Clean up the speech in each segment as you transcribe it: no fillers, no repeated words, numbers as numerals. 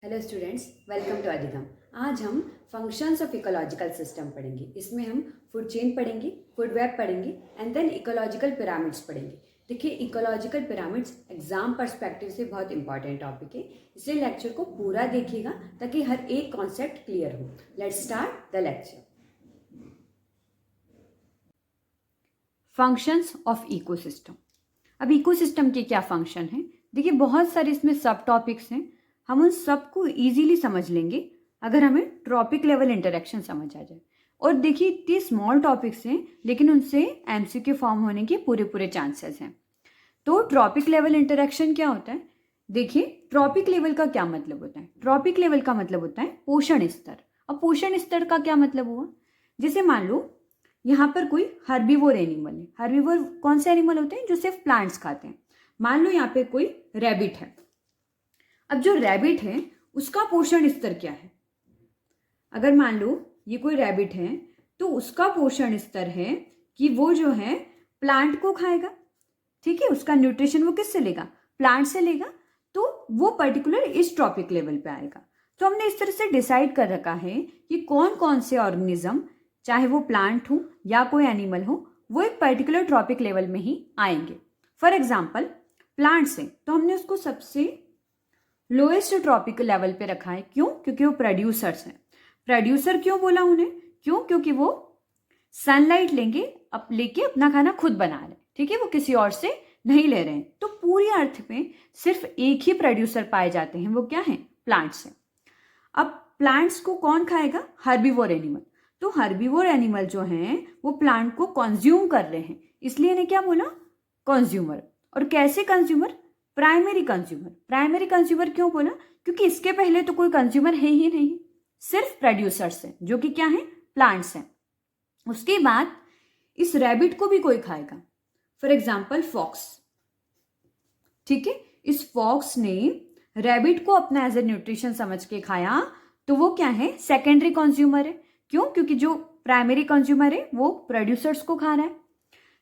Hello students, welcome to अधिगम। आज हम फंक्शंस ऑफ इकोलॉजिकल सिस्टम पढ़ेंगे। इसमें हम फूड चेन पढ़ेंगे, फूड वेब पढ़ेंगे एंड देन इकोलॉजिकल पिरामिड्स पढ़ेंगे। देखिए, इकोलॉजिकल पिरामिड्स एग्जाम पर्सपेक्टिव से बहुत इंपॉर्टेंट टॉपिक है, इसलिए लेक्चर को पूरा देखिएगा ताकि हर एक कॉन्सेप्ट क्लियर हो। Let's start the lecture. Functions of ecosystem. अब इकोसिस्टम के क्या फंक्शन हैं? देखिए, बहुत सारे इसमें सब टॉपिक्स हैं। हम उन सबको इजीली समझ लेंगे अगर हमें टॉपिक लेवल इंटरेक्शन समझ आ जाए। और देखिए, इतने स्मॉल टॉपिक्स हैं लेकिन उनसे एमसीक्यू फॉर्म होने के पूरे चांसेस हैं। तो ट्रॉपिक लेवल इंटरेक्शन क्या होता है? देखिए, ट्रॉपिक लेवल का क्या मतलब होता है? ट्रॉपिक लेवल का मतलब होता है पोषण स्तर। अब पोषण स्तर का क्या मतलब हुआ? जैसे मान लो यहाँ पर कोई हर्बीवोर एनिमल है। हर्बीवोर कौन से एनिमल होते हैं? जो सिर्फ प्लांट्स खाते हैं। मान लो यहाँ पे कोई रैबिट है। अब जो रैबिट है उसका पोषण स्तर क्या है? अगर मान लो ये कोई रैबिट है तो उसका पोषण स्तर है कि वो जो है प्लांट को खाएगा। ठीक है, उसका न्यूट्रिशन वो किससे लेगा? प्लांट से लेगा। तो वो पर्टिकुलर इस ट्रॉपिक लेवल पे आएगा। तो हमने इस तरह से डिसाइड कर रखा है कि कौन कौन से ऑर्गेनिज्म, चाहे वो प्लांट हो या कोई एनिमल हो, वो एक पर्टिकुलर ट्रॉपिक लेवल में ही आएंगे। फॉर एग्जाम्पल, प्लांट्स है तो हमने उसको सबसे लोएस्ट ट्रॉपिक लेवल पे रखा है। क्यों? क्योंकि वो प्रोड्यूसर्स हैं। प्रोड्यूसर क्यों बोला उन्हें? क्यों? क्योंकि वो सनलाइट लेके अपना खाना खुद बना रहे हैं। ठीक है, वो किसी और से नहीं ले रहे हैं। तो पूरी अर्थ में सिर्फ एक ही प्रोड्यूसर पाए जाते हैं, वो क्या है? प्लांट्स हैं। अब प्लांट्स को कौन खाएगा? Herbivore animal. तो हर्बीवोर एनिमल जो हैं वो प्लांट को कंज्यूम कर रहे हैं, इसलिए इन्हें क्या बोला? कंज्यूमर। और कैसे consumer? Primary consumer. Primary consumer क्यों बोला? क्योंकि इसके पहले तो कोई कंज्यूमर है ही नहीं, सिर्फ प्रोड्यूसर्स हैं जो कि क्या है? प्लांट्स हैं। उसके बाद इस रैबिट को भी कोई खाएगा। For example fox. ठीक है, इस फॉक्स ने रैबिट को अपना एज ए न्यूट्रिशन समझ के खाया, तो वो क्या है? सेकेंडरी कंज्यूमर है। क्यों? क्योंकि जो प्राइमरी कंज्यूमर है वो प्रोड्यूसर्स को खा रहा है,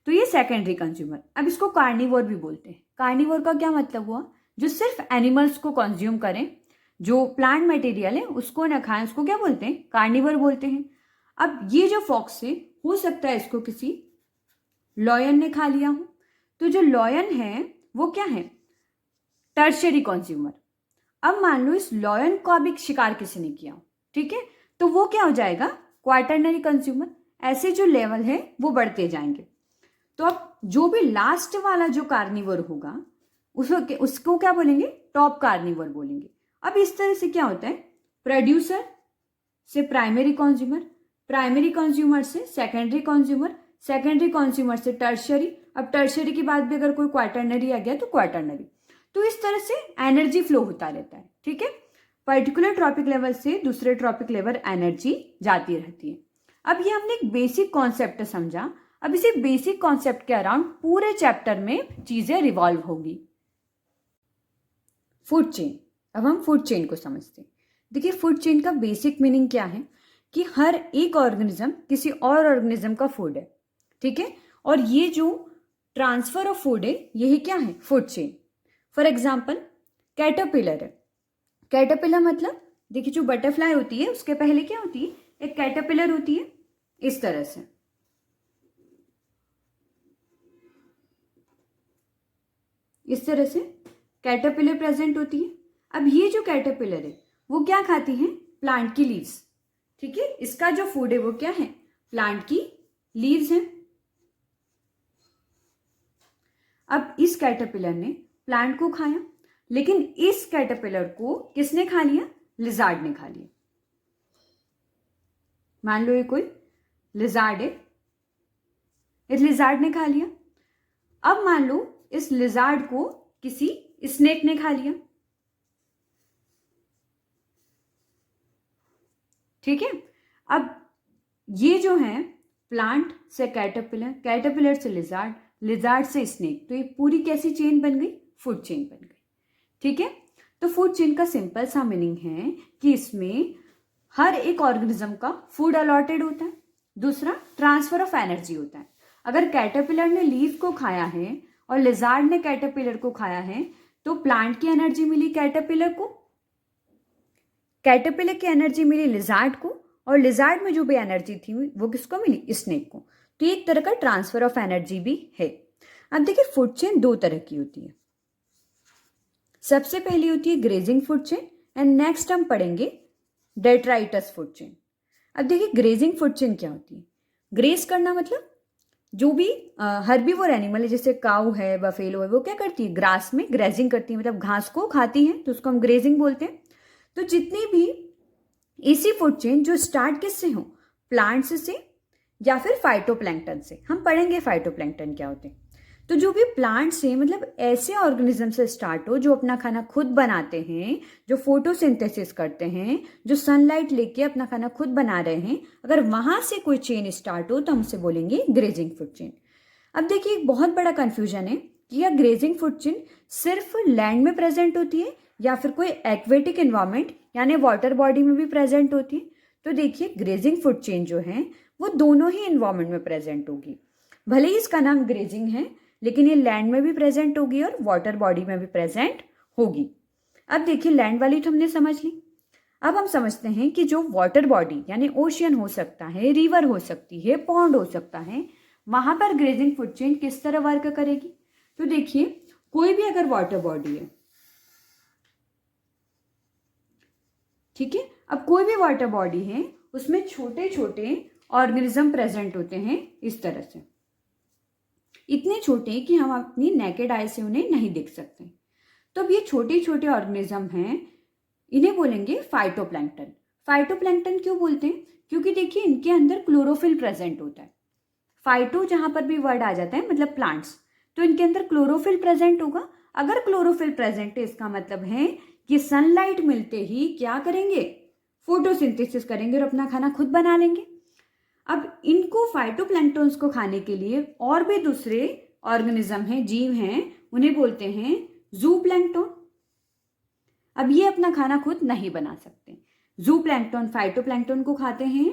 तो ये सेकेंडरी कंज्यूमर। अब इसको कार्निवोर भी बोलते हैं। कार्निवोर का क्या मतलब हुआ? जो सिर्फ एनिमल्स को कंज्यूम करें, जो प्लांट मटेरियल है उसको ना खाएं, उसको क्या बोलते हैं? कार्निवोर बोलते हैं। अब ये जो फॉक्स है, हो सकता है इसको किसी लॉयन ने खा लिया हो, तो जो लॉयन है वो क्या है? Tertiary consumer. अब मान लो इस लॉयन का भी शिकार किसी ने किया, ठीक है, तो वो क्या हो जाएगा? Quaternary consumer. ऐसे जो लेवल है वो बढ़ते जाएंगे। तो अब जो भी लास्ट वाला जो कार्निवोर होगा उसको क्या बोलेंगे? टॉप कार्निवोर बोलेंगे। अब इस तरह से क्या होता है? प्रोड्यूसर से प्राइमरी कंज्यूमर, प्राइमरी कंज्यूमर से सेकेंडरी कंज्यूमर, सेकेंडरी कंज्यूमर से टर्शियरी, अब टर्शियरी के बाद भी अगर कोई क्वाटरनरी आ गया तो क्वाटरनरी। तो इस तरह से एनर्जी फ्लो होता रहता है। ठीक है, पर्टिकुलर ट्रॉपिक लेवल से दूसरे ट्रॉपिक लेवल एनर्जी जाती रहती है। अब ये हमने एक बेसिक कॉन्सेप्ट समझा। अब इसी बेसिक कॉन्सेप्ट के अराउंड पूरे चैप्टर में चीजें रिवॉल्व होगी। Food chain. अब हम फूड चेन को समझते हैं। देखिए, फूड चेन का बेसिक मीनिंग क्या है कि हर एक ऑर्गेनिज्म किसी और ऑर्गेनिज्म का फूड है। ठीक है, और ये जो ट्रांसफर ऑफ फूड है यही क्या है? Food chain. For example, caterpillar है। कैटरपिलर मतलब देखिए, जो बटरफ्लाई होती है उसके पहले क्या होती है? एक कैटरपिलर होती है, इस तरह से। इस तरह से कैटरपिलर प्रेजेंट होती है। अब ये जो कैटरपिलर है वो क्या खाती है? प्लांट की लीव्स। ठीक है, इसका जो फूड है वो क्या है? प्लांट की लीव्स है। अब इस कैटरपिलर ने प्लांट को खाया, लेकिन इस कैटरपिलर को किसने खा लिया? लिजार्ड ने खा लिया। मान लो ये कोई लिजार्ड है, इस लिजार्ड ने खा लिया। अब मान लो इस लिजार्ड को किसी स्नेक ने खा लिया। ठीक है, अब ये जो है प्लांट से कैटरपिलर, कैटरपिलर से लिजार्ड, लिजार्ड से स्नेक, तो ये पूरी कैसी चेन बन गई? फूड चेन बन गई। ठीक है, तो फूड चेन का सिंपल सा मीनिंग है कि इसमें हर एक ऑर्गेनिज्म का फूड अलॉटेड होता है। दूसरा, ट्रांसफर ऑफ एनर्जी होता है। अगर कैटरपिलर ने लीफ को खाया है और लिजार्ड ने कैटरपिलर को खाया है, तो प्लांट की एनर्जी मिली कैटरपिलर को, कैटरपिलर की एनर्जी मिली लिजार्ड को, और लिजार्ड में जो भी एनर्जी थी वो किसको मिली, स्नेक को। तो ये एक तरह का ट्रांसफर ऑफ एनर्जी भी है। अब देखिए फूड चेन दो तरह की होती है। सबसे पहली होती है grazing food chain and next हम पढ़ेंगे डेट्राइटस फूड चेन। अब देखिए ग्रेजिंग फूड चेन क्या होती है। ग्रेज करना मतलब जो भी हर्बीवोर एनिमल है, जैसे काऊ है, बफेलो है, वो क्या करती है, ग्रास में ग्रेजिंग करती है, मतलब घास को खाती है, तो उसको हम ग्रेजिंग बोलते हैं। तो जितनी भी इसी फूड चेन जो स्टार्ट किससे हो, प्लांट्स से या फिर फाइटोप्लैंक्टन से। हम पढ़ेंगे फाइटोप्लैंक्टन क्या होते हैं। तो जो भी प्लांट से मतलब ऐसे ऑर्गेनिज्म से स्टार्ट हो जो अपना खाना खुद बनाते हैं, जो फोटोसिंथेसिस करते हैं, जो सनलाइट लेके अपना खाना खुद बना रहे हैं, अगर वहां से कोई चेन स्टार्ट हो तो हम उसे बोलेंगे ग्रेजिंग फूड चेन। अब देखिए एक बहुत बड़ा कंफ्यूजन है कि यह ग्रेजिंग फूड चेन सिर्फ लैंड में प्रेजेंट होती है या फिर कोई एक्वेटिक एनवायरमेंट यानी वाटर बॉडी में भी प्रेजेंट होती है। तो देखिए ग्रेजिंग फूड चेन जो है वो दोनों ही एनवायरमेंट में प्रेजेंट होगी। भले ही इसका नाम ग्रेजिंग है, लेकिन ये लैंड में भी प्रेजेंट होगी और वाटर बॉडी में भी प्रेजेंट होगी। अब देखिए लैंड वाली तो हमने समझ ली। अब हम समझते हैं कि जो वाटर बॉडी यानी ओशियन हो सकता है, रिवर हो सकती है, पॉन्ड हो सकता है, वहां पर ग्रेजिंग फूड चेन किस तरह वर्क करेगी। तो देखिए कोई भी अगर वाटर बॉडी है, ठीक है, अब कोई भी वाटर बॉडी है उसमें छोटे छोटे ऑर्गेनिज्म प्रेजेंट होते हैं इस तरह से, इतने छोटे कि हम अपनी नेकेड आई से उन्हें नहीं देख सकते। तो अब ये छोटे छोटे ऑर्गेनिज्म हैं, इन्हें बोलेंगे फाइटोप्लैंक्टन। फाइटोप्लैंक्टन क्यों बोलते हैं, क्योंकि देखिए इनके अंदर क्लोरोफिल प्रेजेंट होता है। फाइटो जहां पर भी वर्ड आ जाता है मतलब प्लांट्स, तो इनके अंदर क्लोरोफिल प्रेजेंट होगा। अगर क्लोरोफिल प्रेजेंट है इसका मतलब है कि सनलाइट मिलते ही क्या करेंगे, फोटोसिंथेसिस करेंगे और अपना खाना खुद बना लेंगे। अब इनको फाइटोप्लैंक्टन्स को खाने के लिए और भी दूसरे ऑर्गेनिज्म हैं, जीव हैं, उन्हें बोलते हैं जूप्लैंक्टन। अब ये अपना खाना खुद नहीं बना सकते। जूप्लैंक्टन फाइटोप्लैंक्टन को खाते हैं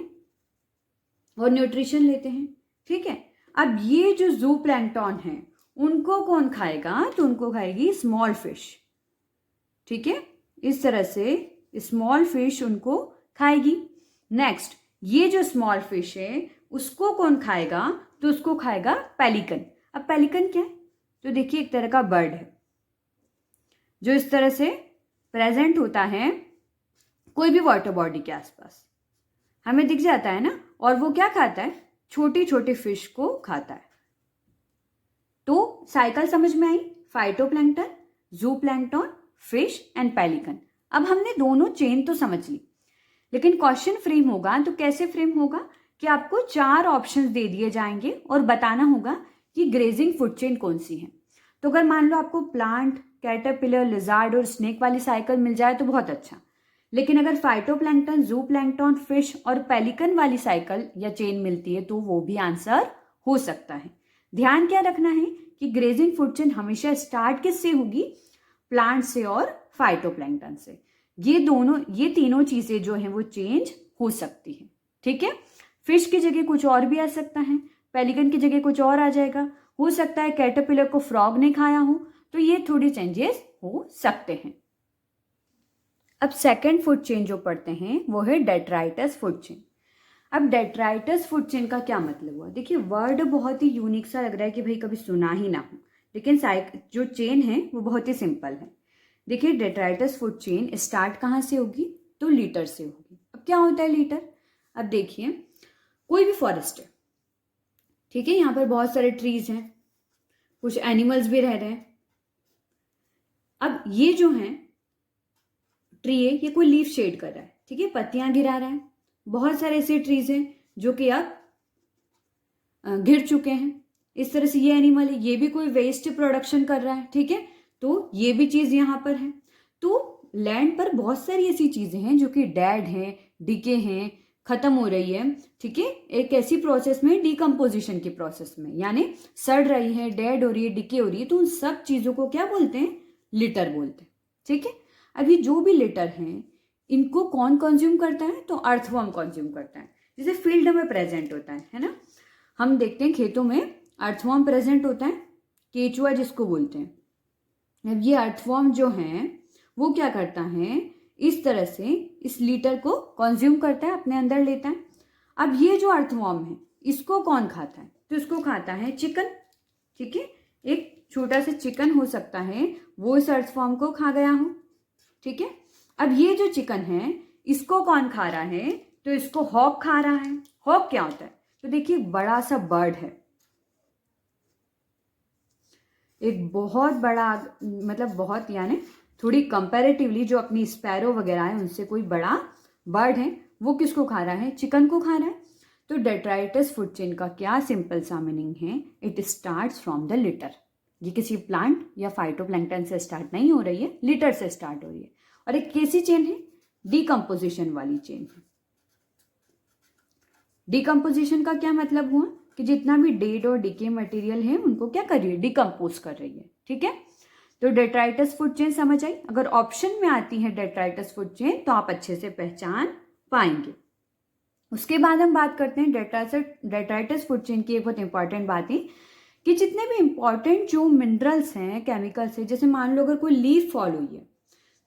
और न्यूट्रिशन लेते हैं, ठीक है। अब ये जो जूप्लैंक्टन है उनको कौन खाएगा, तो उनको खाएगी स्मॉल फिश, ठीक है। इस तरह से स्मॉल फिश उनको खाएगी। नेक्स्ट ये जो स्मॉल फिश है उसको कौन खाएगा, तो उसको खाएगा पेलिकन। अब पेलिकन क्या है, तो देखिए एक तरह का बर्ड है जो इस तरह से प्रेजेंट होता है कोई भी वाटर बॉडी के आसपास, हमें दिख जाता है ना, और वो क्या खाता है, छोटी छोटी फिश को खाता है। तो साइकिल समझ में आई, phytoplankton, zooplankton, fish and pelican. अब हमने दोनों चेन तो समझ ली, लेकिन क्वेश्चन फ्रेम होगा तो कैसे फ्रेम होगा कि आपको 4 ऑप्शंस दे दिए जाएंगे और बताना होगा कि ग्रेजिंग फूड चेन कौन सी है। तो अगर मान लो आपको प्लांट, कैटरपिलर, लिजार्ड और स्नेक वाली साइकिल मिल जाए तो बहुत अच्छा, लेकिन अगर फाइटोप्लैंक्टन, जूप्लैंक्टन, फिश और पेलिकन वाली साइकिल या चेन मिलती है तो वो भी आंसर हो सकता है। ध्यान क्या रखना है कि ग्रेजिंग फूड चेन हमेशा स्टार्ट किससे होगी, प्लांट से और फाइटोप्लैंक्टन से। ये तीनों चीजें जो हैं वो चेंज हो सकती है, ठीक है। फिश की जगह कुछ और भी आ सकता है, पेलिकन की जगह कुछ और आ जाएगा, हो सकता है कैटरपिलर को फ्रॉग ने खाया हो, तो ये थोड़ी चेंजेस हो सकते हैं। अब सेकंड फूड चेन जो पढ़ते हैं वो है डेट्राइटस फूड चेन। अब डेट्राइटस फूड चेन का क्या मतलब हुआ, देखिए वर्ड बहुत ही यूनिक सा लग रहा है कि भाई कभी सुना ही ना हो, लेकिन जो चेन है वो बहुत ही सिंपल है। देखिए डेट्राइटस फूड चेन स्टार्ट कहाँ से होगी, तो लीटर से होगी। अब क्या होता है लीटर, अब देखिए कोई भी फॉरेस्ट है, ठीक है, यहाँ पर बहुत सारे ट्रीज हैं, कुछ एनिमल्स भी रह रहे हैं। अब ये जो है ट्री है, ये कोई लीफ शेड कर रहा है, ठीक है, पत्तियां गिरा रहा है। बहुत सारे ऐसे ट्रीज हैं जो कि अब गिर चुके हैं। इस तरह से ये एनिमल है, ये भी कोई वेस्ट प्रोडक्शन कर रहा है, ठीक है, तो ये भी चीज यहाँ पर है। तो लैंड पर बहुत सारी ऐसी चीजें हैं जो कि डेड हैं, डिके हैं, खत्म हो रही है, ठीक है, एक ऐसी प्रोसेस में, डिकम्पोजिशन की प्रोसेस में, यानी सड़ रही है, डेड हो रही है, डिके हो रही है, तो उन सब चीजों को क्या बोलते हैं, लिटर बोलते हैं, ठीक है। अभी जो भी लिटर हैं इनको कौन कंज्यूम करता है, तो अर्थवर्म कंज्यूम करता है, जैसे फील्ड में प्रेजेंट होता है ना, हम देखते हैं खेतों में अर्थवर्म प्रेजेंट होता है, केचुआ जिसको बोलते हैं। अब ये अर्थवर्म जो है वो क्या करता है, इस तरह से इस लीटर को कंज्यूम करता है, अपने अंदर लेता है। अब ये जो अर्थवॉर्म है इसको कौन खाता है? तो इसको खाता है चिकन। ठीक है, एक छोटा सा चिकन हो सकता है वो इस अर्थवॉर्म को खा गया हो। ठीक है, अब ये जो चिकन है इसको कौन खा रहा है? तो इसको हॉक खा रहा है। हॉक क्या होता है? तो देखिए बड़ा सा बर्ड है, एक बहुत बड़ा, मतलब बहुत यानी थोड़ी कंपैरेटिवली जो अपनी स्पैरो वगैरह है उनसे कोई बड़ा बर्ड है, वो किसको खा रहा है? चिकन को खा रहा है। तो डेट्राइटस फूड चेन का क्या सिंपल सा मीनिंग है? It starts from the litre. ये किसी प्लांट या फाइटोप्लैंक्टन से स्टार्ट नहीं हो रही है, लिटर से स्टार्ट हो रही है। और एक कैसी चेन है? डिकम्पोजिशन वाली चेन है। डिकम्पोजिशन का क्या मतलब हुआ? कि जितना भी डेड और डिके मटेरियल है उनको क्या कर रही है? डिकम्पोज कर रही है। ठीक है, तो डेट्राइटस फूड चेन समझ आई। अगर ऑप्शन में आती है डेट्राइटस फूड चेन तो आप अच्छे से पहचान पाएंगे। उसके बाद हम बात करते हैं डेट्राइटस फूड चेन की एक बहुत इंपॉर्टेंट बात है कि जितने भी इंपॉर्टेंट जो मिनरल्स हैं, केमिकल्स हैं, जैसे मान लो अगर कोई लीफ फॉल हुई है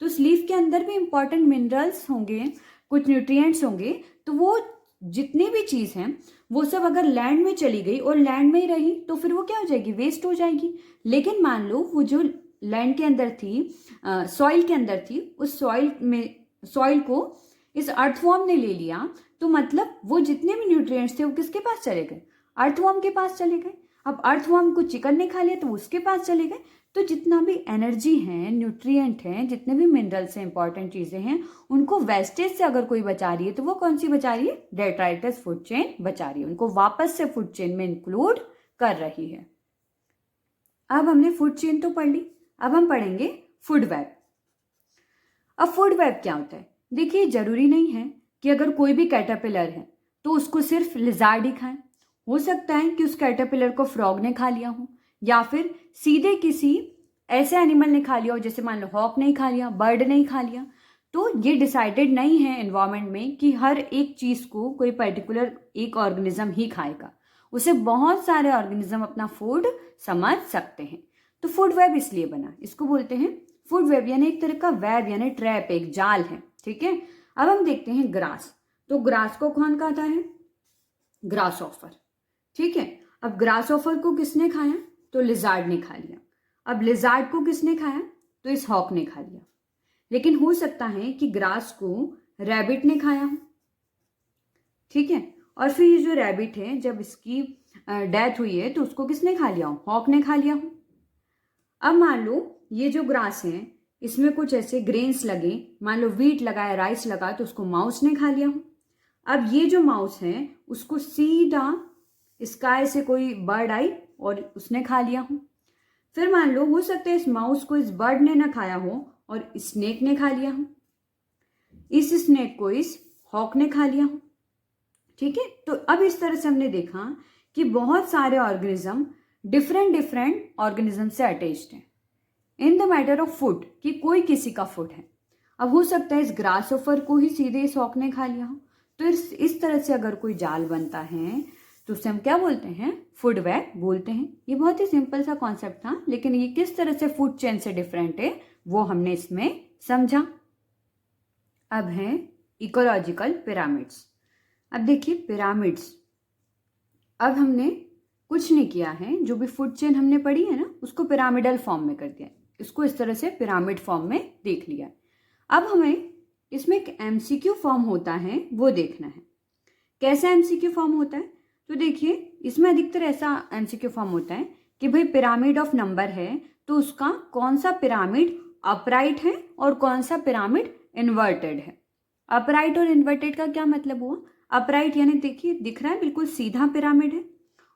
तो उस लीफ के अंदर भी इंपॉर्टेंट मिनरल्स होंगे, कुछ न्यूट्रिएंट्स होंगे, तो वो जितनी भी चीज़ हैं वो सब अगर लैंड में चली गई और लैंड में ही रही तो फिर वो क्या हो जाएगी? वेस्ट हो जाएगी। लेकिन मान लो वो जो लैंड के अंदर थी, सॉइल के अंदर थी, उस सॉइल को इस अर्थवॉर्म ने ले लिया, तो मतलब वो जितने भी न्यूट्रिएंट्स थे वो किसके पास चले गए? अर्थवॉर्म के पास चले गए। अब अर्थवॉर्म को चिकन ने खा लिया तो उसके पास चले गए। तो जितना भी एनर्जी है, न्यूट्रिएंट हैं, जितने भी मिनरल्स हैं, इंपॉर्टेंट चीज़ें हैं, उनको वेस्टेज से अगर कोई बचा रही है तो वो कौन सी बचा रही है? डेट्राइटस फूड चेन बचा रही है, उनको वापस से फूड चेन में इंक्लूड कर रही है। अब हमने फूड चेन तो पढ़ ली, अब हम पढ़ेंगे फूड वेब। अब फूड वेब क्या होता है? देखिए जरूरी नहीं है कि अगर कोई भी कैटरपिलर है तो उसको सिर्फ लिजार्ड ही खाएं। हो सकता है कि उस कैटरपिलर को फ्रॉग ने खा लिया हो, या फिर सीधे किसी ऐसे एनिमल ने खा लिया हो, जैसे मान लो हॉक ने खा लिया, बर्ड ने खा लिया। तो ये डिसाइडेड नहीं है एनवायरमेंट में कि हर एक चीज़ को कोई पर्टिकुलर एक ऑर्गेनिज्म ही खाएगा, उसे बहुत सारे ऑर्गेनिज्म अपना फूड समझ सकते हैं। तो फूड वेब इसलिए बना, इसको बोलते हैं फूड वेब, यानी एक तरह का वेब यानी ट्रैप, एक जाल है। ठीक है, अब हम देखते हैं ग्रास। तो ग्रास को कौन खाता है? Grass offer. ठीक है, अब ग्रास ऑफर को किसने खाया? तो लिजार्ड ने खा लिया। अब लिजार्ड को किसने खाया? तो इस हॉक ने खा लिया। लेकिन हो सकता है कि ग्रास को रैबिट ने खाया हो। ठीक है, और फिर ये जो रैबिट है जब इसकी डेथ हुई है तो उसको किसने खा लिया हो? हॉक ने खा लिया हो। अब मान लो ये जो ग्रास है इसमें कुछ ऐसे ग्रेन्स लगे, मान लो व्हीट लगाया, राइस लगा, तो उसको माउस ने खा लिया हो। अब ये जो माउस है उसको सीधा स्काई से कोई बर्ड आई और उसने खा लिया हो। फिर मान लो हो सकता है इस माउस को इस बर्ड ने ना खाया हो और स्नेक ने खा लिया हो, इस स्नेक को इस हॉक ने खा लिया हो। ठीक है, तो अब इस तरह से हमने देखा कि बहुत सारे ऑर्गेनिज्म डिफरेंट ऑर्गेनिज्म से अटैच्ड हैं in the matter of food, कि कोई किसी का फूड है। अब हो सकता है इस ग्रास ऑफर को ही सीधे इस हॉक ने खा लिया हो। तो इस तरह से अगर कोई जाल बनता है तो उसे हम क्या बोलते हैं? फूड वेब बोलते हैं। ये बहुत ही सिंपल सा कॉन्सेप्ट था, लेकिन ये किस तरह से फूड चेन से डिफरेंट है वो हमने इसमें समझा। अब है इकोलॉजिकल पिरामिड्स। अब देखिए पिरामिड्स, अब हमने कुछ नहीं किया है, जो भी फूड चेन हमने पढ़ी है ना उसको पिरामिडल फॉर्म में कर दिया, इसको इस तरह से पिरामिड फॉर्म में देख लिया। अब हमें इसमें एक एमसीक्यू फॉर्म होता है वो देखना है। कैसा एमसीक्यू फॉर्म होता है? तो देखिए इसमें अधिकतर ऐसा एमसीक्यू फॉर्म होता है कि भाई पिरामिड ऑफ नंबर है तो उसका कौन सा पिरामिड अपराइट है और कौन सा पिरामिड इन्वर्टेड है। अपराइट और इन्वर्टेड का क्या मतलब हुआ? अपराइट यानी देखिए दिख रहा है बिल्कुल सीधा पिरामिड है,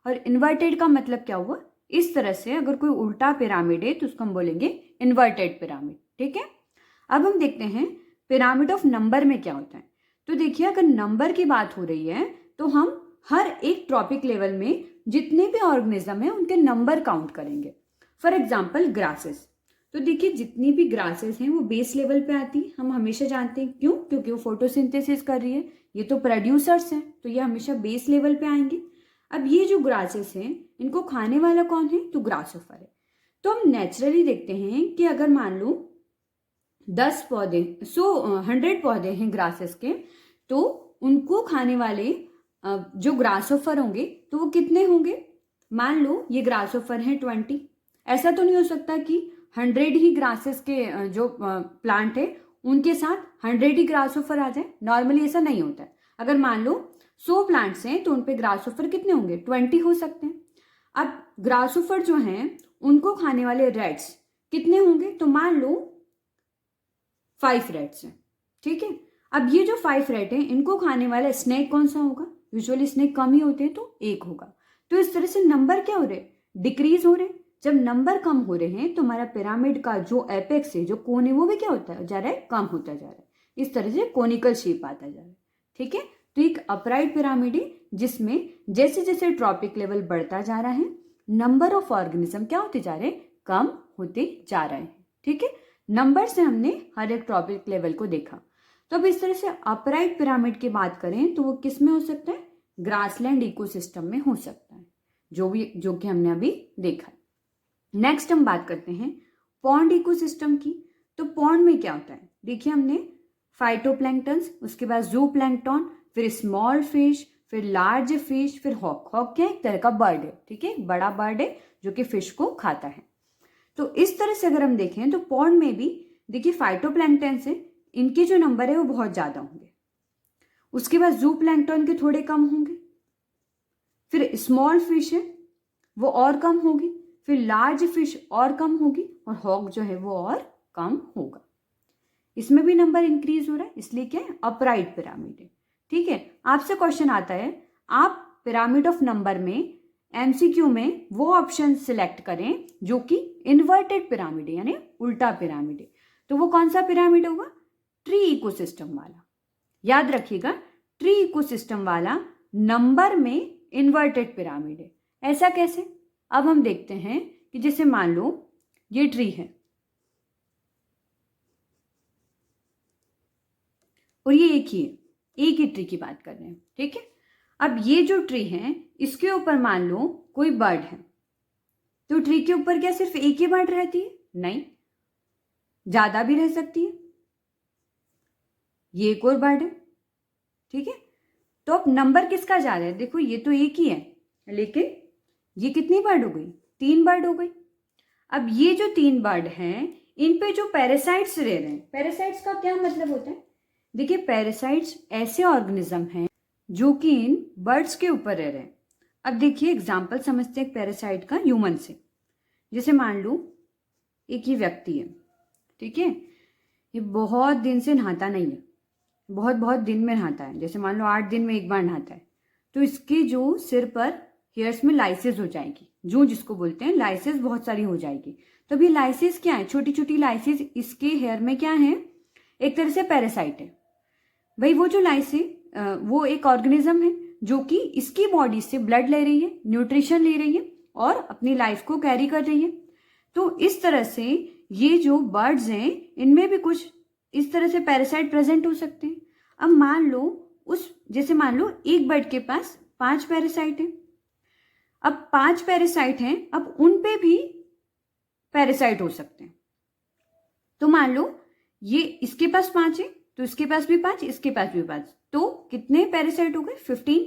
और इन्वर्टेड का मतलब क्या हुआ? इस तरह से अगर कोई उल्टा पिरामिड है तो उसको हम बोलेंगे इन्वर्टेड पिरामिड। ठीक है, अब हम देखते हैं पिरामिड ऑफ नंबर में क्या होता है। तो देखिए अगर नंबर की बात हो रही है तो हम हर एक ट्रॉपिक लेवल में जितने भी ऑर्गेनिज्म है उनके नंबर काउंट करेंगे। फॉर एग्जाम्पल ग्रासेस, तो देखिए जितनी भी ग्रासेस हैं वो बेस लेवल पे आती हैं, हम हमेशा जानते हैं। क्यों? क्योंकि वो फोटोसिंथेसिस कर रही है, ये तो प्रोड्यूसर्स हैं, तो ये हमेशा बेस लेवल पे आएंगे। अब ये जो ग्रासेस हैं इनको खाने वाला कौन है? तो ग्रासहोफर है। तो हम नेचुरली देखते हैं कि अगर मान लो 10 पौधे 100 पौधे हैं ग्रासेस के, तो उनको खाने वाले जो ग्रासोफर होंगे तो वो कितने होंगे? मान लो ये ग्रासोफर हैं 20। ऐसा तो नहीं हो सकता कि 100 ही ग्रासेस के जो प्लांट है उनके साथ 100 ही ग्रासोफर आ जाए। नॉर्मली ऐसा नहीं होता है। अगर मान लो 100 प्लांट्स हैं तो उन पे ग्रासोफर कितने होंगे? 20 हो सकते हैं। अब ग्रासोफर जो हैं उनको खाने वाले रेट्स कितने होंगे? तो मान लो 5 रेट्स हैं, ठीक है। अब ये जो 5 रेट हैं इनको खाने वाला स्नेक कौन सा होगा? यूजुअली स्नेक कम ही होते हैं तो एक होगा। तो इस तरह से नंबर क्या हो रहे? डिक्रीज हो रहे। जब नंबर कम हो रहे हैं तो हमारा पिरामिड का जो एपेक्स है, जो कोन है, वो भी क्या होता है? जा रहा है, कम होता जा रहा है। इस तरह से कोनिकल शेप आता जा रहा है, ठीक है। तो एक अपराइट पिरामिड है जिसमें जैसे जैसे ट्रॉपिक लेवल बढ़ता जा रहा है, नंबर ऑफ ऑर्गेनिज्म क्या होते जा रहे हैं? कम होते जा रहे हैं, ठीक है। नंबर से हमने हर एक ट्रॉपिक लेवल को देखा। तो अब इस तरह से अपराइट पिरामिड की बात करें तो वो किस में हो सकता है? ग्रासलैंड इकोसिस्टम में हो सकता है, जो कि हमने अभी देखा। नेक्स्ट हम बात करते हैं पॉन्ड इकोसिस्टम की। तो पॉन्ड में क्या होता है? देखिए, हमने फाइटोप्लैंक्टन्स, उसके बाद जूप्लैंक्टन, फिर स्मॉल फिश, फिर लार्ज फिश, फिर हॉक। हॉक क्या है? एक तरह का बर्ड है, ठीक है, बड़ा बर्ड है जो कि फिश को खाता है। तो इस तरह से अगर हम देखें तो पॉन्ड में भी देखिए फाइटोप्लैंक्टन से इनके जो नंबर है वो बहुत ज्यादा होंगे। उसके बाद जूप्लैंक्टन के थोड़े कम होंगे, फिर स्मॉल फिश है वो और कम होगी, फिर लार्ज फिश और कम होगी, और हॉक जो है वो और कम होगा। इसमें भी नंबर इंक्रीज हो रहा है, इसलिए क्या है? अपराइट पिरामिड है, ठीक है। आपसे क्वेश्चन आता है, आप पिरामिड ऑफ नंबर में एमसीक्यू में वो ऑप्शन सिलेक्ट करें जो कि इन्वर्टेड पिरामिड है, यानी उल्टा पिरामिड है। तो वो कौन सा पिरामिड होगा? ट्री इकोसिस्टम वाला। याद रखिएगा, ट्री इकोसिस्टम वाला नंबर में इन्वर्टेड पिरामिड है। ऐसा कैसे? अब हम देखते हैं कि जैसे मान लो ये ट्री है और ये एक ही ट्री की बात कर रहे हैं, ठीक है। अब ये जो ट्री है इसके ऊपर मान लो कोई बर्ड है, तो ट्री के ऊपर क्या सिर्फ एक ही बर्ड रहती है? नहीं, ज्यादा भी रह सकती है। ये एक और बर्ड है, ठीक है। तो अब नंबर किसका जा रहा है? देखो, ये तो एक ही है, लेकिन ये कितनी बर्ड हो गई? 3 बर्ड हो गई। अब ये जो 3 बर्ड हैं इन पे जो पैरासाइट्स रह रहे हैं, पैरासाइट्स का क्या मतलब होता है? देखिए, पैरासाइट्स ऐसे ऑर्गेनिज्म हैं जो कि इन बर्ड्स के ऊपर रह रहे हैं। अब देखिए, एग्जाम्पल समझते हैं पैरासाइट का ह्यूमन से। जैसे मान लो एक ही व्यक्ति है, ठीक है, ये बहुत दिन से नहाता नहीं है, बहुत दिन में नहाता है, जैसे मान लो 8 दिन में एक बार नहाता है, तो इसके जो सिर पर हेयर्स में लाइसेस हो जाएगी, जो जिसको बोलते हैं लाइसेस बहुत सारी हो जाएगी। तो अभी लाइसेस क्या है? छोटी छोटी लाइसेस इसके हेयर में क्या है? एक तरह से पैरासाइट है भाई। वो जो लाइस है वो एक ऑर्गेनिज्म है जो कि इसकी बॉडी से ब्लड ले रही है, न्यूट्रिशन ले रही है और अपनी लाइफ को कैरी कर रही है। तो इस तरह से ये जो बर्ड्स हैं इनमें भी कुछ इस तरह से पैरासाइट प्रेजेंट हो सकते हैं। अब मान लो जैसे मान लो एक बर्ड के पास 5 पैरासाइट है। अब 5 पैरासाइट हैं, अब उन पे भी पैरासाइट हो सकते हैं। तो मान लो ये इसके पास 5 है तो इसके पास भी 5, इसके पास भी 5, तो कितने पैरासाइट हो गए? 15।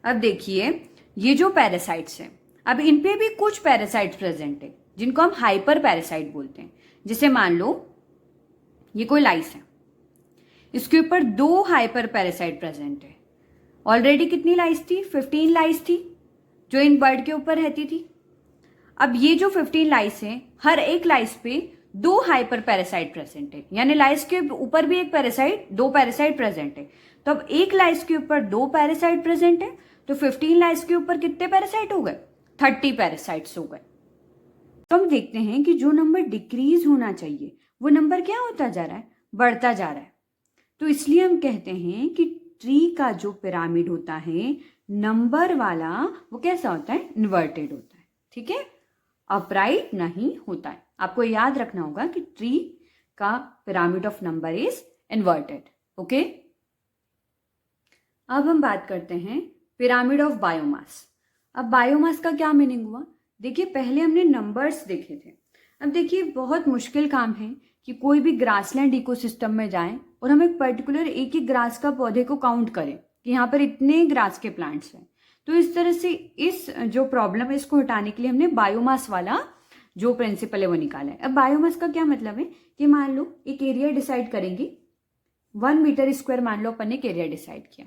अब देखिए, ये जो पैरासाइट्स हैं, अब इन पे भी कुछ पैरासाइट प्रेजेंट है जिनको हम हाइपर पैरासाइट बोलते हैं। जैसे मान लो ये कोई लाइस है, इसके ऊपर 2 हाइपर पैरासाइट प्रेजेंट है। ऑलरेडी कितनी लाइस थी? 15 लाइस थी जो इन बर्ड के ऊपर रहती थी। अब ये जो 15 लाइस है, हर एक लाइस पे 2 हाइपर पैरासाइट प्रेजेंट है, यानी लाइस के ऊपर भी 2 पैरासाइट प्रेजेंट है। तो अब एक लाइस के ऊपर 2 पैरासाइट प्रेजेंट है, तो 15 लाइस के ऊपर कितने पैरासाइट हो गए? 30 पैरासाइट्स हो गए। तो हम देखते हैं कि जो नंबर डिक्रीज होना चाहिए वो नंबर क्या होता जा रहा है? बढ़ता जा रहा है। तो इसलिए हम कहते हैं कि ट्री का जो पिरामिड होता है नंबर वाला, वो कैसा होता है? इन्वर्टेड होता है, ठीक है, अपराइट नहीं होता है। आपको याद रखना होगा कि ट्री का pyramid of number is inverted, okay. अब हम बात करते हैं पिरामिड ऑफ बायोमास। अब बायोमास का क्या मीनिंग हुआ? देखिए, पहले हमने नंबर्स देखे थे, अब देखिए बहुत मुश्किल काम है कि कोई भी ग्रासलैंड इकोसिस्टम में जाएं और हम एक पर्टिकुलर एक ही ग्रास का पौधे को काउंट करें कि यहाँ पर इतने ग्रास के प्लांट्स हैं, तो इस तरह से इस जो प्रॉब्लम है इसको हटाने के लिए हमने बायोमास वाला जो प्रिंसिपल है वो निकाला है। अब बायोमास का क्या मतलब है कि मान लो एक एरिया डिसाइड करेंगे, 1 मीटर स्क्वायर मान लो अपन ने एक एरिया डिसाइड किया,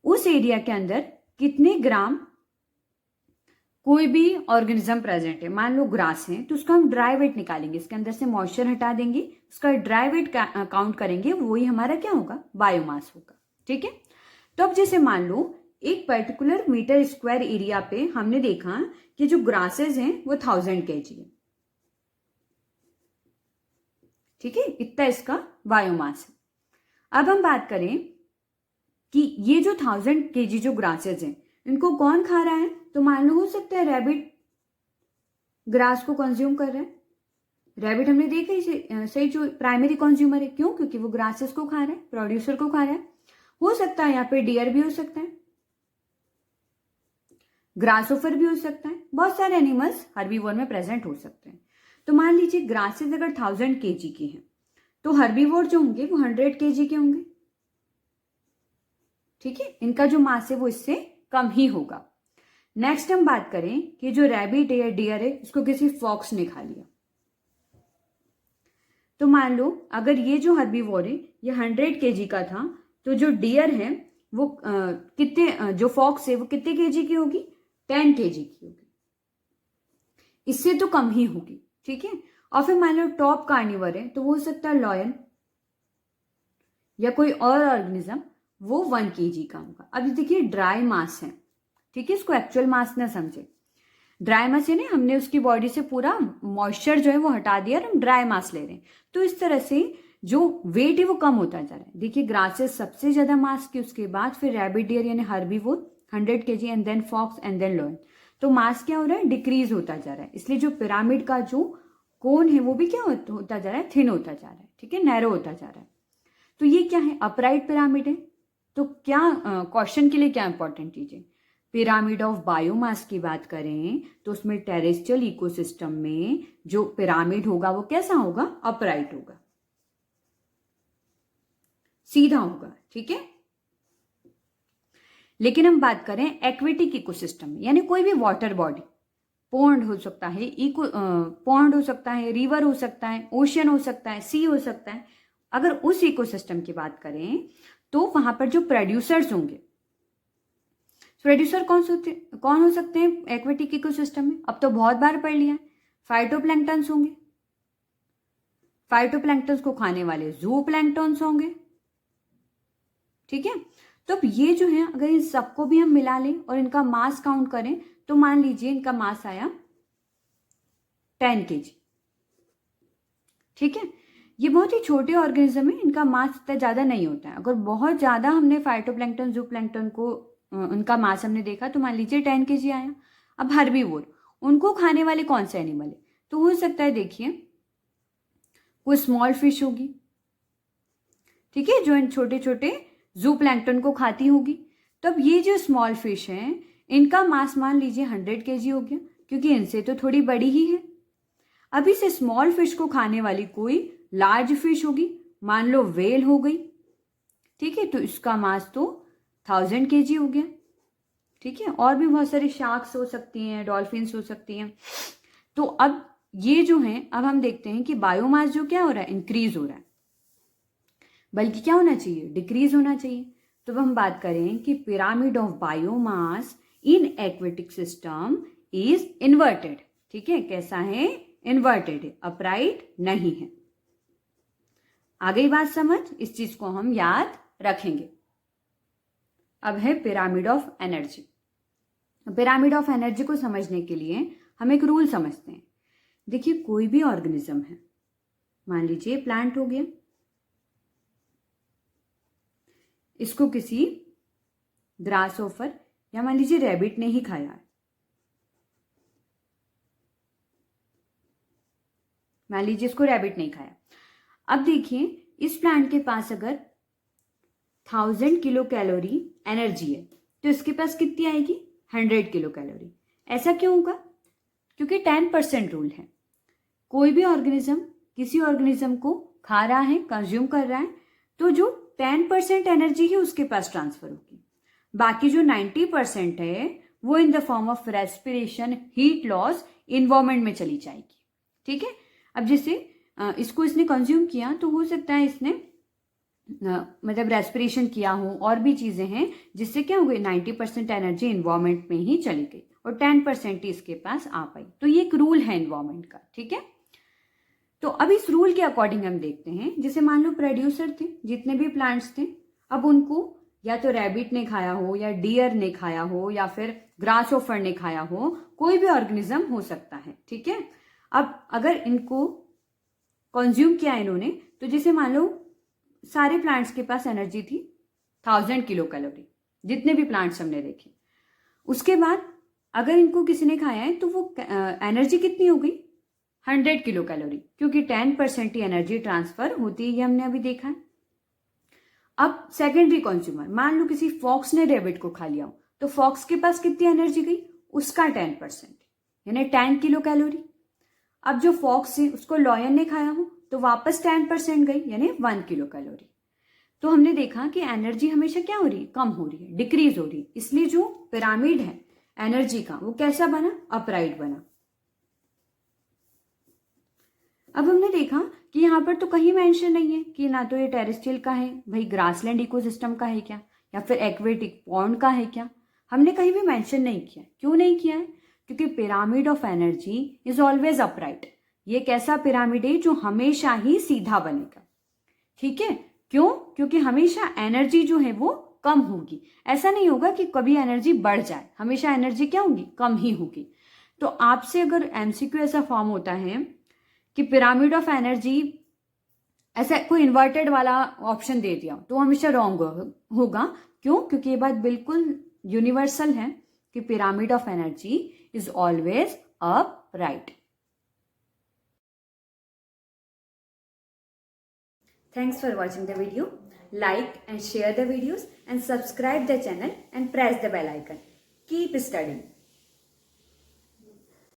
उस एरिया के अंदर कितने ग्राम कोई भी ऑर्गेनिज्म प्रेजेंट है, मान लो ग्रास है, तो उसका हम ड्राई वेट निकालेंगे, इसके अंदर से मॉइस्चर हटा देंगे, उसका ड्राई वेट काउंट करेंगे, वही हमारा क्या होगा, बायोमास होगा। ठीक है, तो अब जैसे मान लो एक पर्टिकुलर मीटर स्क्वायर एरिया पे हमने देखा कि जो ग्रासेस हैं वो 1000 kg है। ठीक है, इतना इसका बायोमास है। अब हम बात करें कि ये जो 1000 kg जो ग्रासेस हैं इनको कौन खा रहा है, तो मान लो हो सकता है रैबिट ग्रास को कंज्यूम कर रहा है। रैबिट हमने देखा ही सही जो प्राइमरी कंज्यूमर है, क्यों, क्योंकि वो ग्रासेस को खा रहा है, प्रोड्यूसर को खा रहा है। हो सकता है यहाँ पे डियर भी हो सकता है, ग्रासोफर भी हो सकता है, बहुत सारे एनिमल्स हर्बीवोर में प्रेजेंट हो सकते हैं। तो मान लीजिए ग्रासेस अगर 1000 kg की हैं तो हर्बीवोर जो होंगे वो 100 kg के होंगे। ठीक है, इनका जो मास है वो इससे कम ही होगा। नेक्स्ट हम बात करें कि जो रैबिट है या डियर है उसको किसी फॉक्स ने खा लिया, तो मान लो अगर ये जो हर्बीवोर है ये 100 kg का था, तो जो डियर है वो कितने, जो फॉक्स है वो कितने kg की होगी, 10 kg की होगी, इससे तो कम ही होगी। ठीक है, और फिर मान लो टॉप कार्निवर है, तो वो हो सकता है लॉयन या कोई और ऑर्गेनिज्म, वो 1 kg का होगा। अब देखिए ड्राई मास है, ठीक है, इसको एक्चुअल मास ना समझे। ड्राई मास यानी हमने उसकी बॉडी से पूरा मॉइस्चर जो है वो हटा दिया और हम ड्राई मास ले रहे हैं, तो इस तरह से जो वेट है वो कम होता जा रहा है। देखिए ग्रासेस सबसे ज्यादा मास की, उसके बाद फिर रैबिट डियर यानी herbivore 100 kg and then fox and then lion. तो मास क्या हो रहा है, डिक्रीज होता जा रहा है, इसलिए जो पिरामिड का जो कोन है वो भी क्या होता जा रहा है, थिन होता जा रहा है। ठीक है, नैरो होता जा रहा है। तो ये क्या है, अपराइट पिरामिड है। तो क्या क्वेश्चन के लिए क्या इंपॉर्टेंट चीज है, पिरामिड ऑफ बायोमास की बात करें तो उसमें टेरेस्ट्रियल इकोसिस्टम में जो पिरामिड होगा वो कैसा होगा, अपराइट होगा, सीधा होगा। ठीक है, लेकिन हम बात करें एक्वेटिक इकोसिस्टम में, यानी कोई भी वाटर बॉडी, पॉन्ड हो सकता है, पॉन्ड हो सकता है, रिवर हो सकता है, ओशियन हो सकता है, सी हो सकता है, अगर उस इकोसिस्टम की बात करें तो वहां पर जो प्रोड्यूसर्स होंगे, प्रोड्यूसर कौन हो सकते हैं एक्वेटिक इकोसिस्टम में, अब तो बहुत बार पढ़ लिया है, फाइटोप्लैंक्टन्स होंगे, फाइटोप्लैंक्टन्स को खाने वाले जूप्लैंक्टन्स होंगे। ठीक है, तो अब ये जो है अगर इन सबको भी हम मिला लें और इनका मास काउंट करें तो मान लीजिए इनका मास आया 10 kg। ठीक है, ये बहुत ही छोटे ऑर्गेनिज्म है, इनका मास इतना ज्यादा नहीं होता है। अगर बहुत ज्यादा हमने फाइटोप्लैंक्टन जूप्लैंक्टन को उनका मास हमने देखा तो मान लीजिए 10 kg आया। अब हर्बीवोर, उनको खाने वाले कौन से एनिमल है, तो हो सकता है देखिए कोई स्मॉल फिश होगी, ठीक है, जो इन छोटे छोटे जूप्लैंक्टन को खाती होगी। तो अब ये जो स्मॉल फिश हैं इनका मास मान लीजिए 100 kg हो गया, क्योंकि इनसे तो थोड़ी बड़ी ही है। अब इस स्मॉल फिश को खाने वाली कोई लार्ज फिश होगी, मान लो वेल हो गई। ठीक है, तो इसका मास तो 1000 kg हो गया। ठीक है, और भी बहुत सारे शार्क्स हो सकती हैं, डॉल्फिन्स हो सकती हैं। तो अब ये जो है, अब हम देखते हैं कि बायोमास जो क्या हो रहा है, इंक्रीज हो रहा है, बल्कि क्या होना चाहिए, डिक्रीज होना चाहिए। तो हम बात करें कि pyramid of biomass in aquatic system is inverted. ठीक है, कैसा है, इन्वर्टेड है, अपराइट नहीं है। आ गई बात समझ, इस चीज को हम याद रखेंगे। अब है pyramid of energy. Pyramid of energy को समझने के लिए हम एक रूल समझते हैं। देखिए कोई भी ऑर्गेनिज्म है, मान लीजिए प्लांट हो गया, इसको किसी ग्रासहोफर या मान लीजिए रैबिट ने ही खाया है। मान लीजिए इसको रैबिट नहीं खाया। अब देखिए इस प्लांट के पास अगर 1000 किलो कैलोरी एनर्जी है तो इसके पास कितनी आएगी, 100 किलो कैलोरी। ऐसा क्यों होगा, क्योंकि 10% रूल है। कोई भी ऑर्गेनिज्म किसी ऑर्गेनिज्म को खा रहा है, कंज्यूम कर रहा है, तो जो 10% एनर्जी है उसके पास ट्रांसफर होगी। बाकी जो 90% है वो in the form of respiration, heat loss, environment में चली जाएगी। ठीक है, अब जैसे इसको इसने कंज्यूम किया तो हो सकता है इसने मतलब रेस्पिरेशन किया हो, और भी चीजें हैं जिससे क्या हो गई, 90% एनर्जी इन्वायरमेंट में ही चली गई और 10% ही इसके पास आ पाई। तो ये एक रूल है इन्वायरमेंट का। ठीक है, तो अब इस रूल के अकॉर्डिंग हम देखते हैं, जैसे मान लो प्रोड्यूसर थे, जितने भी प्लांट्स थे, अब उनको या तो रैबिट ने खाया हो, या डियर ने खाया हो, या फिर ग्रास ऑफर ने खाया हो, कोई भी ऑर्गेनिज्म हो सकता है। ठीक है, अब अगर इनको कंज्यूम किया इन्होंने, तो जैसे मान लो सारे प्लांट्स के पास एनर्जी थी 1000 किलो कैलोरी, जितने भी प्लांट्स हमने देखे। उसके बाद अगर इनको किसी ने खाया है तो वो एनर्जी कितनी हो गई, 100 किलो कैलोरी, क्योंकि 10% ही एनर्जी ट्रांसफर होती है, ये हमने अभी देखा है। अब सेकेंडरी कंज्यूमर, मान लो किसी फॉक्स ने रैबिट को खा लिया हो, तो फॉक्स के पास कितनी एनर्जी गई, उसका 10%, यानी 10 किलो कैलोरी। अब जो फॉक्स है उसको लॉयन ने खाया हो तो वापस 10% गई, यानी 1 किलो कैलोरी। तो हमने देखा कि एनर्जी हमेशा क्या हो रही है, कम हो रही है, डिक्रीज हो रही है। इसलिए जो पिरामिड है एनर्जी का वो कैसा बना, अपराइट बना। अब हमने देखा कि यहाँ पर तो कहीं मेंशन नहीं है कि ना तो ये टेरेस्ट्रियल का है, भाई ग्रासलैंड इकोसिस्टम का है क्या, या फिर एक्वेटिक पॉन्ड का है क्या, हमने कहीं भी मेंशन नहीं किया। क्यों नहीं किया है, क्योंकि pyramid of energy is always upright. ये कैसा पिरामिड है, जो हमेशा ही सीधा बनेगा। ठीक है, क्यों, क्योंकि हमेशा एनर्जी जो है वो कम होगी। ऐसा नहीं होगा कि कभी एनर्जी बढ़ जाए, हमेशा एनर्जी क्या होगी, कम ही होगी। तो आपसे अगर एमसीक्यू ऐसा फॉर्म होता है कि पिरामिड ऑफ एनर्जी, ऐसा कोई इन्वर्टेड वाला ऑप्शन दे दिया, तो हमेशा रॉन्ग होगा। क्यों, क्योंकि ये बात बिल्कुल यूनिवर्सल है कि pyramid of energy is always upright. Thanks for watching the video. Like and share the videos and subscribe the channel and press the bell icon. Keep studying.